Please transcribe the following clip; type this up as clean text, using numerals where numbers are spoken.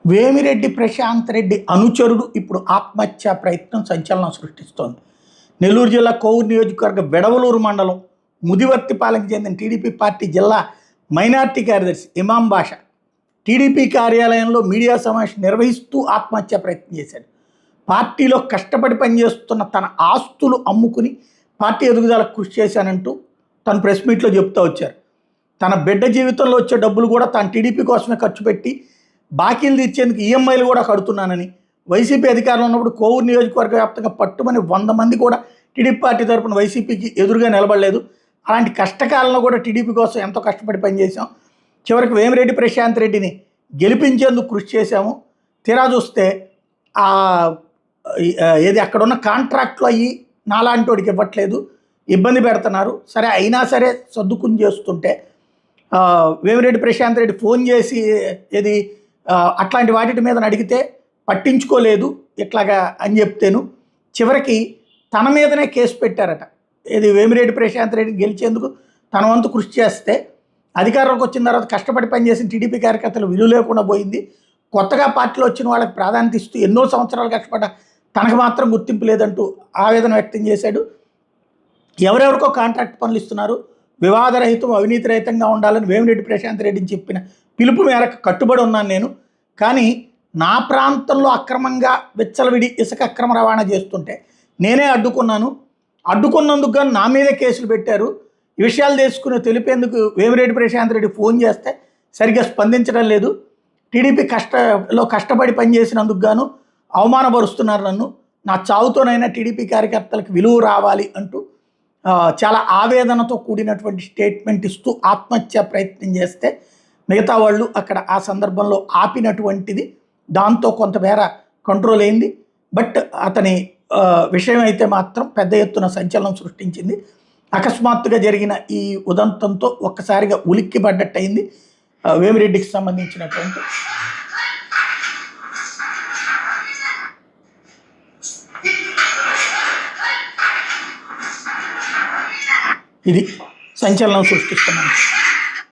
వేమిరెడ్డి ప్రశాంత్ రెడ్డి అనుచరుడు ఇప్పుడు ఆత్మహత్యా ప్రయత్నం సంచలనం సృష్టిస్తోంది. నెల్లూరు జిల్లా కోవూరు నియోజకవర్గ వెడవలూరు మండలం ముదివర్తిపాలెంకి చెందిన టీడీపీ పార్టీ జిల్లా మైనార్టీ కార్యదర్శి ఇమాం బాషా టీడీపీ కార్యాలయంలో మీడియా సమావేశం నిర్వహిస్తూ ఆత్మహత్యా ప్రయత్నం చేశాడు. పార్టీలో కష్టపడి పనిచేస్తున్న తన ఆస్తులు అమ్ముకుని పార్టీ ఎదుగుదలకు కృషి చేశానంటూ తను ప్రెస్ మీట్లో చెప్తూ వచ్చారు. తన బిడ్డ జీవితంలో వచ్చే డబ్బులు కూడా తాను టీడీపీ కోసమే ఖర్చు పెట్టి బాకీలు తీర్చేందుకు ఈఎంఐలు కూడా కడుతున్నానని, వైసీపీ అధికారంలో ఉన్నప్పుడు కోవూరు నియోజకవర్గ వ్యాప్తంగా పట్టుమని 100 మంది కూడా టీడీపీ పార్టీ తరపున వైసీపీకి ఎదురుగా నిలబడలేదు. అలాంటి కష్టకాలంలో కూడా టీడీపీ కోసం ఎంతో కష్టపడి పనిచేసాం. చివరికి వేమిరెడ్డి ప్రశాంత్ రెడ్డిని గెలిపించేందుకు కృషి చేశాము. తీరా చూస్తే ఏది అక్కడున్న కాంట్రాక్ట్లు అయ్యి నాలాంటి వాడికి ఇవ్వట్లేదు, ఇబ్బంది పెడుతున్నారు. సరే అయినా సరే సర్దుకుని చేస్తుంటే వేమిరెడ్డి ప్రశాంత్ రెడ్డి ఫోన్ చేసి ఏది అట్లాంటి వాటి మీద అడిగితే పట్టించుకోలేదు ఇట్లాగా అని చెప్తేను చివరికి తన మీదనే కేసు పెట్టారట. ఇది వేమిరెడ్డి ప్రశాంత్ రెడ్డి గెలిచేందుకు తన వంతు కృషి చేస్తే అధికారంలోకి వచ్చిన తర్వాత కష్టపడి పనిచేసిన టీడీపీ కార్యకర్తలు విలువ లేకుండా పోయింది. కొత్తగా పార్టీలో వచ్చిన వాళ్ళకి ప్రాధాన్యత ఇస్తూ ఎన్నో సంవత్సరాలు కష్టపడ్డ తనకు మాత్రం గుర్తింపు లేదంటూ ఆవేదన వ్యక్తం చేశాడు. ఎవరెవరికో కాంట్రాక్ట్ పనులు ఇస్తున్నారు, వివాదరహితం అవినీతి రహితంగా ఉండాలని వేమిరెడ్డి ప్రశాంత్ రెడ్డిని చెప్పిన పిలుపు మేరకు కట్టుబడి ఉన్నాను నేను. కానీ నా ప్రాంతంలో అక్రమంగా విచ్చలవిడి ఇసుక అక్రమ రవాణా చేస్తుంటే నేనే అడ్డుకున్నాను. అడ్డుకున్నందుకు కానీ నా మీదే కేసులు పెట్టారు. ఈ విషయాలు తెలుసుకుని తెలిపేందుకు వేమిరెడ్డి ప్రశాంత్ రెడ్డి ఫోన్ చేస్తే సరిగ్గా స్పందించడం లేదు. టీడీపీ కష్టపడి పనిచేసినందుకు గాను అవమానపరుస్తున్నారు నన్ను. నా చావుతోనైనా టీడీపీ కార్యకర్తలకు విలువ రావాలి అంటూ చాలా ఆవేదనతో కూడినటువంటి స్టేట్మెంట్ ఇస్తూ ఆత్మహత్య ప్రయత్నం చేస్తే మిగతా వాళ్ళు అక్కడ ఆ సందర్భంలో ఆపినటువంటిది దాంతో కొంతమేర కంట్రోల్ అయింది. బట్ అతని విషయం అయితే మాత్రం పెద్ద ఎత్తున సంచలనం సృష్టించింది. అకస్మాత్తుగా జరిగిన ఈ ఉదంతంతో ఒక్కసారిగా ఉలిక్కి పడ్డట్టు అయింది వేమిరెడ్డికి సంబంధించినటువంటి. ఇది సంచలనం సృష్టిస్తున్నాను.